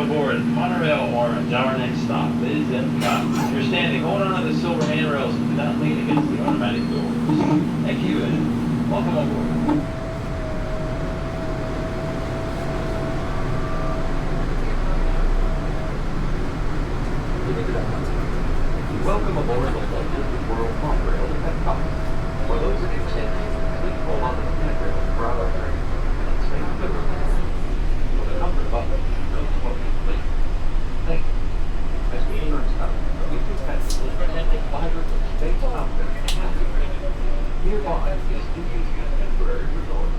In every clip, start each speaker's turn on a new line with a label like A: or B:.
A: aboard Monorail Orange. Our next stop is EPCOT. If you're standing, hold on to the silver handrails and do not lean against the automatic doors. Thank you and welcome aboard. Welcome aboard the Walt Disney World Monorail at EPCOT. For those of you standing, please hold on to the handrails for our train and stay on the road. For the comfort of others, no smoking, please. Thank you. As we enter EPCOT, we do have to look at the vibrant space mountain. Nearby is Disney's temporary resort.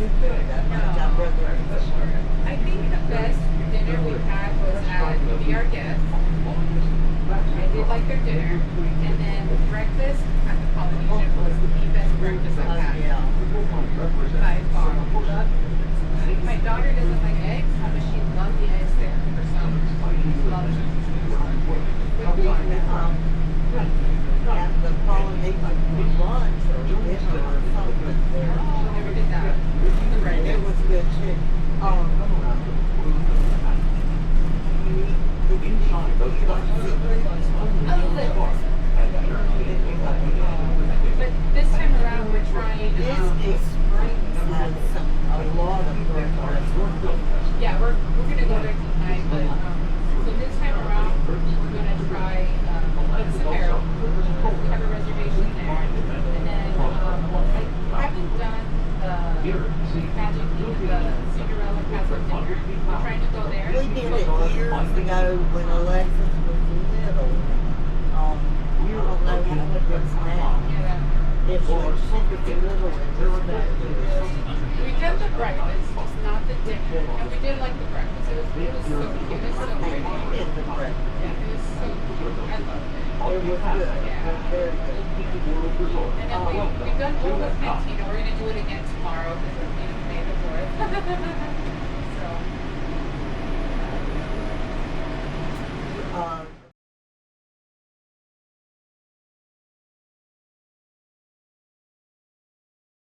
B: too big. I'd rather.
C: I think the best dinner we had was at Be Our Guest. I did like their dinner. And then breakfast at the Polynesian was the best breakfast I've had.
B: Yeah.
C: By far. My daughter doesn't like eggs, but she loved the eggs there for some. She loved it.
B: At the Polynesian lunch or dinner or something there.
C: Oh, never did that. The bread.
B: It was good too.
A: Inside those
C: But this time around, we're trying.
B: Disney Springs had a lot of burgers.
C: Yeah, we're gonna go there tonight, but so this time around, we're gonna try Samaro. We have a reservation there, and then I haven't done the Magic King, the Cinderella Castle dinner. We're trying to go there.
B: We did it years ago when Alexis was little. I don't know how it is now.
C: Yeah.
B: It was little and
C: We did the breakfast, it's not the dinner, and we did like the breakfast. It was so cute. It was so pretty.
B: in the breakfast.
C: Yeah, it was so cute. I loved it.
B: It was good. It was very good.
C: And then we've done all the cantina. We're gonna do it again tomorrow because we're May the 4th.